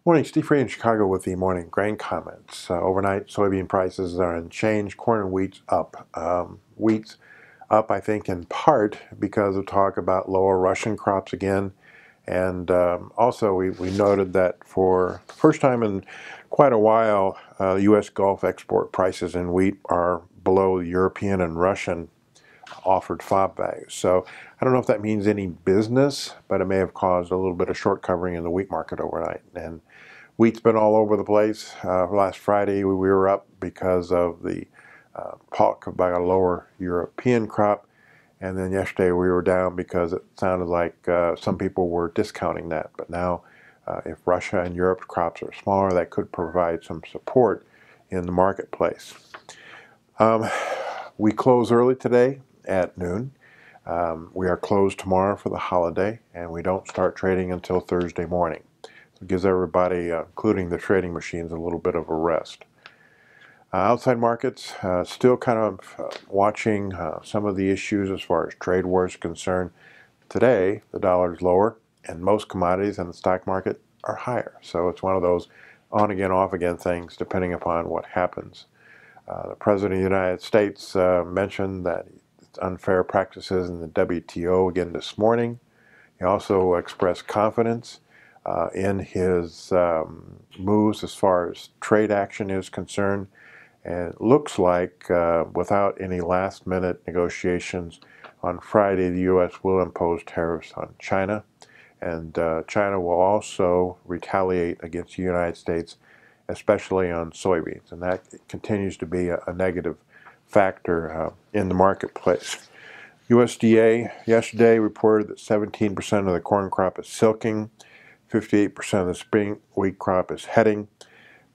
Morning, Steve Free in Chicago with the morning grain comments. Overnight soybean prices are unchanged. Corn and wheat's up. Wheat's up, I think, in part because of talk about lower Russian crops again. And also, we noted that for the first time in quite a while, U.S. Gulf export prices in wheat are below the European and Russian offered FOB values. So I don't know if that means any business, but it may have caused a little bit of short covering in the wheat market overnight. And wheat's been all over the place. Last Friday we were up because of the talk about a lower European crop. And then yesterday we were down because it sounded like some people were discounting that. But now if Russia and Europe's crops are smaller, that could provide some support in the marketplace. We close early today at noon. We are closed tomorrow for the holiday, and we don't start trading until Thursday morning. So it gives everybody, including the trading machines, a little bit of a rest. Outside markets, still kind of watching some of the issues as far as trade wars are concerned. Today, the dollar is lower, and most commodities in the stock market are higher. So it's one of those on again, off again things, depending upon what happens. The President of the United States mentioned that it's unfair practices in the WTO again this morning. He also expressed confidence in his moves as far as trade action is concerned. And it looks like without any last-minute negotiations, on Friday the U.S. will impose tariffs on China. And China will also retaliate against the United States, especially on soybeans. And that continues to be a negative factor in the marketplace. USDA yesterday reported that 17% of the corn crop is silking, 58% of the spring wheat crop is heading,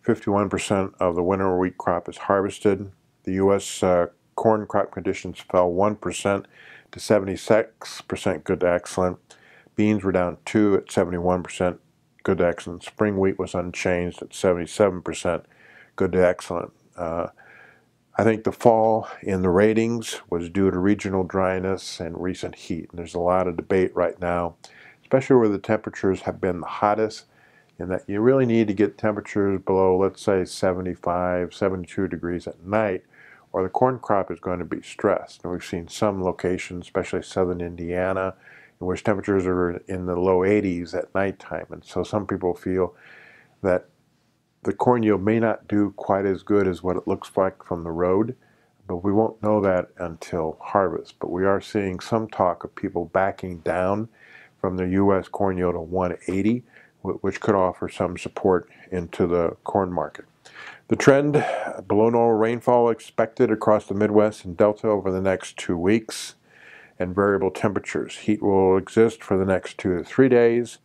51% of the winter wheat crop is harvested. The U.S. Corn crop conditions fell 1% to 76% good to excellent. Beans were down 2 at 71% good to excellent. Spring wheat was unchanged at 77% good to excellent. I think the fall in the ratings was due to regional dryness and recent heat. And there's a lot of debate right now, especially where the temperatures have been the hottest, in that you really need to get temperatures below, let's say, 75, 72 degrees at night, or the corn crop is going to be stressed. And we've seen some locations, especially southern Indiana, in which temperatures are in the low 80s at nighttime. And so some people feel that the corn yield may not do quite as good as what it looks like from the road, but we won't know that until harvest. But we are seeing some talk of people backing down from the U.S. corn yield of 180, which could offer some support into the corn market. The trend, below normal rainfall expected across the Midwest and Delta over the next 2 weeks, and variable temperatures. Heat will exist for the next 2 to 3 days,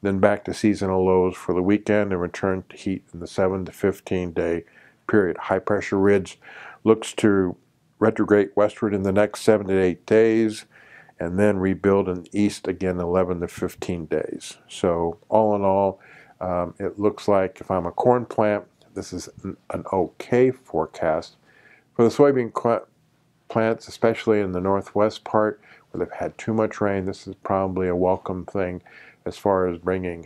then back to seasonal lows for the weekend and return to heat in the 7 to 15 day period. High pressure ridge looks to retrograde westward in the next 7 to 8 days, and then rebuild in the east again 11 to 15 days. So all in all, it looks like if I'm a corn plant, this is an okay forecast. For the soybean plants, especially in the northwest part where they've had too much rain, this is probably a welcome thing as far as bringing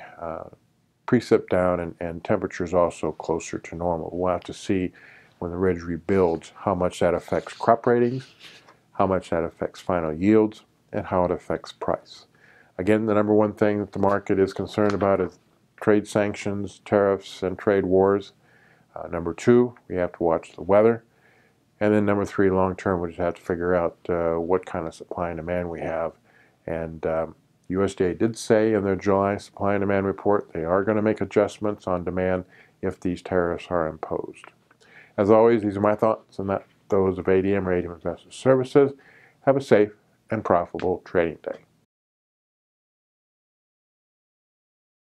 precip down and temperatures also closer to normal. We'll have to see when the ridge rebuilds how much that affects crop ratings, how much that affects final yields, and how it affects price. Again, the number one thing that the market is concerned about is trade sanctions, tariffs, and trade wars. Number two, we have to watch the weather. And then number three, long term, we just have to figure out what kind of supply and demand we have. And USDA did say in their July supply and demand report they are going to make adjustments on demand if these tariffs are imposed. As always, these are my thoughts and not those of ADM or ADM Investor Services. Have a safe and profitable trading day.